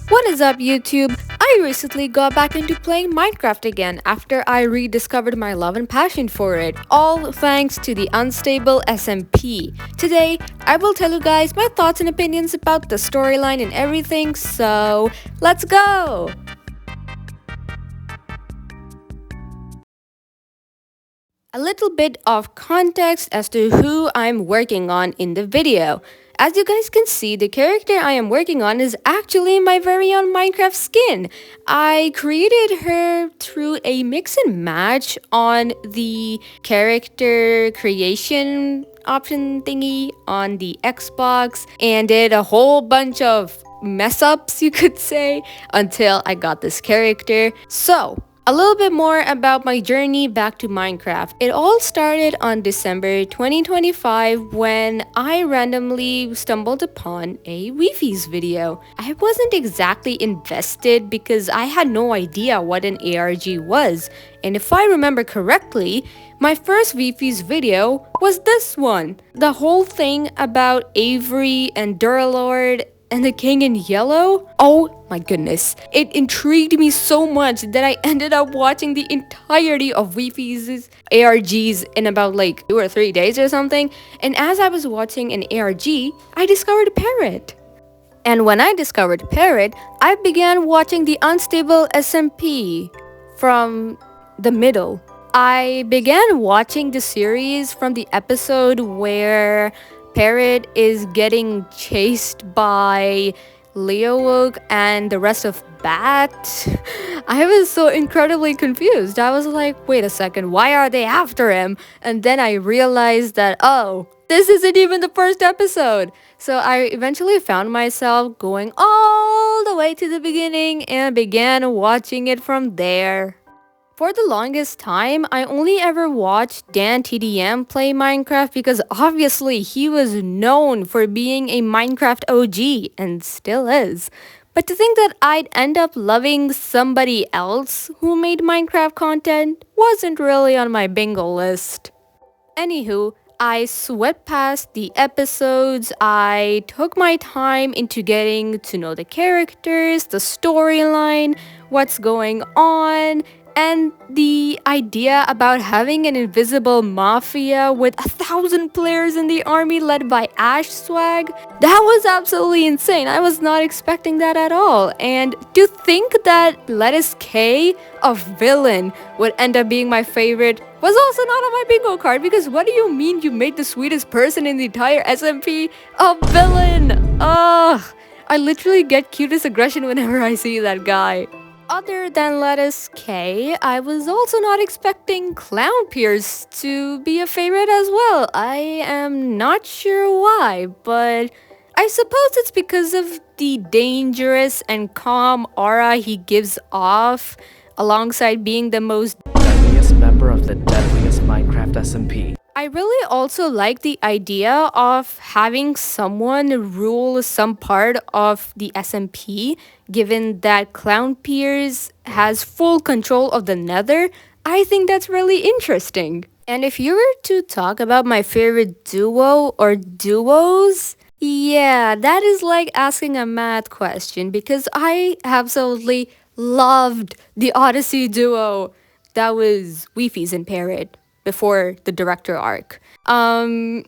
What is up, YouTube? I recently got back into playing Minecraft again after I rediscovered my love and passion for it, all thanks to the unstable SMP. Today, I will tell you guys my thoughts and opinions about the storyline and everything, so let's go! A little bit of context as to who I'm working on in the video. As you guys can see, the character I am working on is actually my very own Minecraft skin. I created her through a mix and match on the character creation option thingy on the Xbox and did a whole bunch of mess ups, you could say, until I got this character. So, a little bit more about my journey back to Minecraft. It all started on December 2025 when I randomly stumbled upon a Wi-Fi's video. I wasn't exactly invested because I had no idea what an ARG was. And if I remember correctly, my first Wi-Fi's video was this one. The whole thing about Avery and Duralord and the King in Yellow? Oh my goodness. It intrigued me so much that I ended up watching the entirety of Wi-Fi's ARGs in about like 2 or 3 days or something. And as I was watching an ARG, I discovered a parrot. And when I discovered Parrot, I began watching the Unstable SMP from the middle. I began watching the series from the episode where Parrot is getting chased by Leowook and the rest of Bat. I was so incredibly confused. I was like, wait a second, why are they after him? And then I realized that, oh, this isn't even the first episode. So I eventually found myself going all the way to the beginning and began watching it from there. For the longest time, I only ever watched Dan TDM play Minecraft because obviously he was known for being a Minecraft OG and still is. But to think that I'd end up loving somebody else who made Minecraft content wasn't really on my bingo list. Anywho, I swept past the episodes, I took my time into getting to know the characters, the storyline, what's going on, and the idea about having an invisible mafia with 1,000 players in the army led by Ash Swag, that was absolutely insane. I was not expecting that at all. And to think that Lettuce K, a villain, would end up being my favorite was also not on my bingo card, because what do you mean you made the sweetest person in the entire SMP a villain? Ugh, I literally get cutest aggression whenever I see that guy. Other than Lettuce K, I was also not expecting Clown Pierce to be a favorite as well. I am not sure why, but I suppose it's because of the dangerous and calm aura he gives off, alongside being the most deadliest member of the deadliest Minecraft SMP. I really also like the idea of having someone rule some part of the SMP, given that Clown Pierce has full control of the Nether. I think that's really interesting. And if you were to talk about my favorite duo or duos, yeah, that is like asking a math question because I absolutely loved the Odyssey duo. That was Wi-Fi's and Parrot before the director arc. I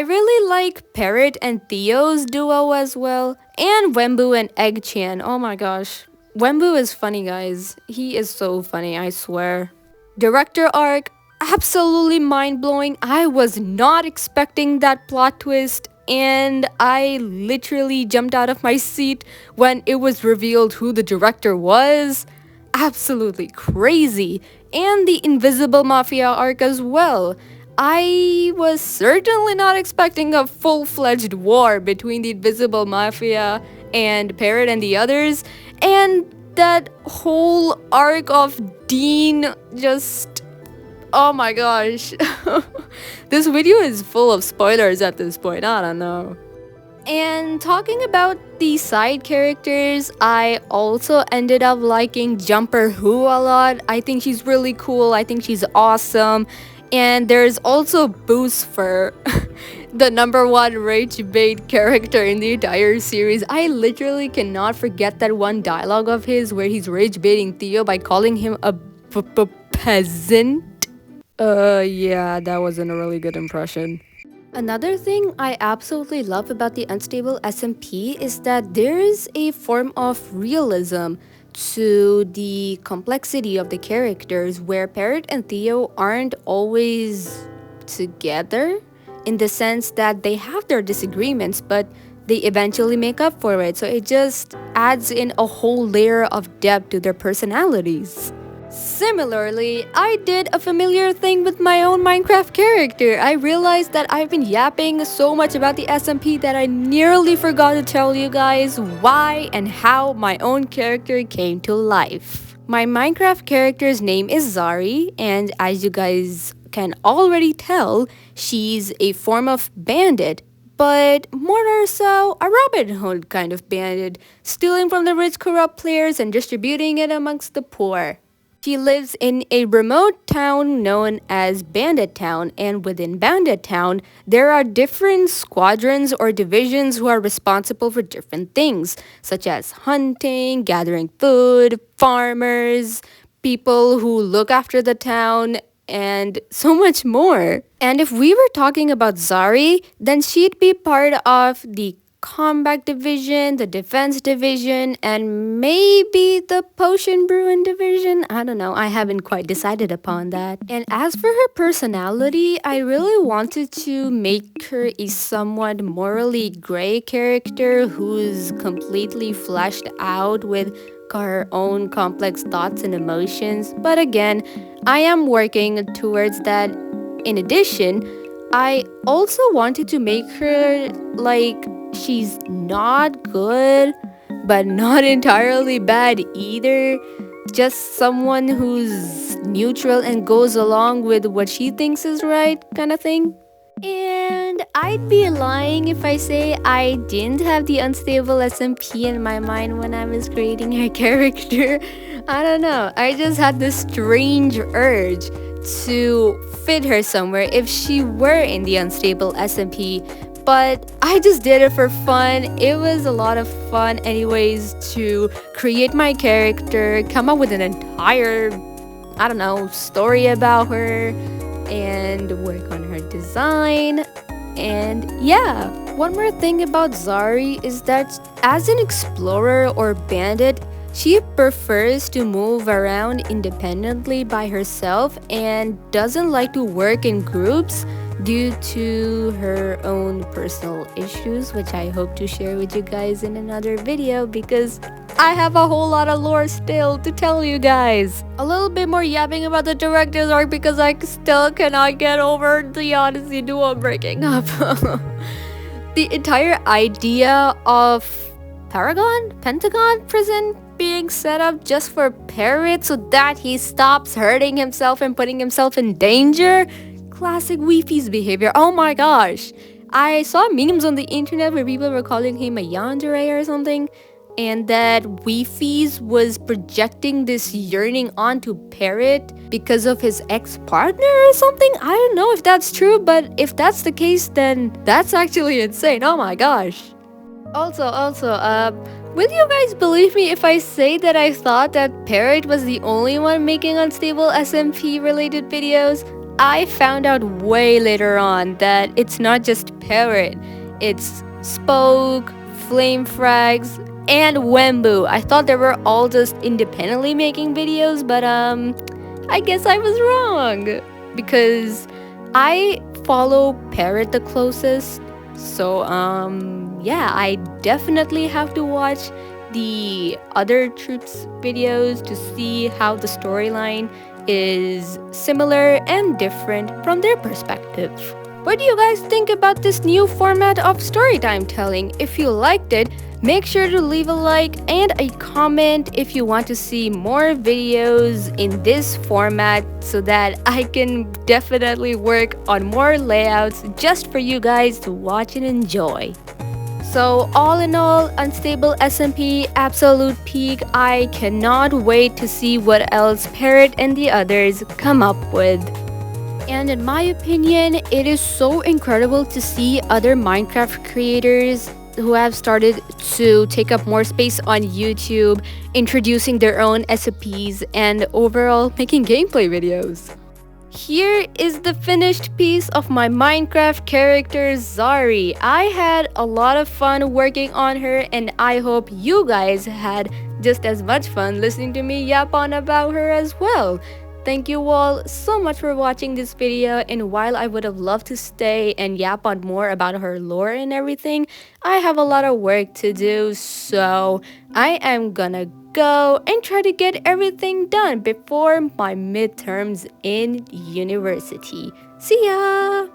really like Parrot and Theo's duo as well, and Wembu and Eggchan. Oh my gosh. Wembu is funny, guys. He is so funny, I swear. Director arc, absolutely mind-blowing. I was not expecting that plot twist, and I literally jumped out of my seat when it was revealed who the director was. Absolutely crazy. And the Invisible Mafia arc as well. I was certainly not expecting a full-fledged war between the Invisible Mafia and Parrot and the others, and that whole arc of Dean just... oh my gosh. This video is full of spoilers at this point, I don't know. And talking about the side characters, I also ended up liking Jumper Who a lot. I think she's really cool, I think she's awesome. And there's also Boosfer, the number one rage bait character in the entire series. I literally cannot forget that one dialogue of his where he's rage baiting Theo by calling him a peasant. Yeah, that wasn't a really good impression. Another thing I absolutely love about the Unstable SMP is that there is a form of realism to the complexity of the characters where Parrot and Theo aren't always together in the sense that they have their disagreements, but they eventually make up for it. So it just adds in a whole layer of depth to their personalities. Similarly, I did a familiar thing with my own Minecraft character. I realized that I've been yapping so much about the SMP that I nearly forgot to tell you guys why and how my own character came to life. My Minecraft character's name is Zari, and as you guys can already tell, she's a form of bandit, but more or so a Robin Hood kind of bandit, stealing from the rich corrupt players and distributing it amongst the poor. She lives in a remote town known as Bandit Town, and within Bandit Town, there are different squadrons or divisions who are responsible for different things, such as hunting, gathering food, farmers, people who look after the town, and so much more. And if we were talking about Zari, then she'd be part of the combat division, the defense division, and maybe the potion brewing division. I don't know, I haven't quite decided upon that. And as for her personality, I really wanted to make her a somewhat morally gray character who's completely fleshed out with her own complex thoughts and emotions. But again, I am working towards that. In addition, I also wanted to make her like she's not good, but not entirely bad either. Just someone who's neutral and goes along with what she thinks is right, kind of thing. And I'd be lying if I say I didn't have the Unstable SMP in my mind when I was creating her character. I don't know, I just had this strange urge to fit her somewhere if she were in the Unstable SMP. But I just did it for fun. It was a lot of fun anyways to create my character, come up with an entire, I don't know, story about her, and work on her design. And yeah, one more thing about Zari is that as an explorer or bandit, she prefers to move around independently by herself and doesn't like to work in groups due to her own personal issues, which I hope to share with you guys in another video because I have a whole lot of lore still to tell you guys. A little bit more yapping about the director's arc because I still cannot get over the Odyssey duo breaking up. The entire idea of Pentagon prison being set up just for Parrot so that he stops hurting himself and putting himself in danger. Classic Weefy's behavior. Oh my gosh. I saw memes on the internet where people were calling him a yandere or something, and that Weefy's was projecting this yearning onto Parrot because of his ex-partner or something. I don't know if that's true, but if that's the case, then that's actually insane. Oh my gosh. Also, will you guys believe me if I say that I thought that Parrot was the only one making Unstable SMP related videos? I found out way later on that it's not just Parrot. It's Spoke, Flame Frags, and Wembu. I thought they were all just independently making videos, but I guess I was wrong. Because I follow Parrot the closest. So yeah, I definitely have to watch the other troops videos to see how the storyline is similar and different from their perspective. What do you guys think about this new format of storytime telling? If you liked it, make sure to leave a like and a comment if you want to see more videos in this format so that I can definitely work on more layouts just for you guys to watch and enjoy. So all in all, Unstable SMP, absolute peak. I cannot wait to see what else Parrot and the others come up with. And in my opinion, it is so incredible to see other Minecraft creators who have started to take up more space on YouTube, introducing their own SOPs, and overall making gameplay videos. Here is the finished piece of my Minecraft character Zari. I had a lot of fun working on her, and I hope you guys had just as much fun listening to me yap on about her as well. Thank you all so much for watching this video, and while I would have loved to stay and yap on more about her lore and everything, I have a lot of work to do, so I am gonna go and try to get everything done before my midterms in university. See ya!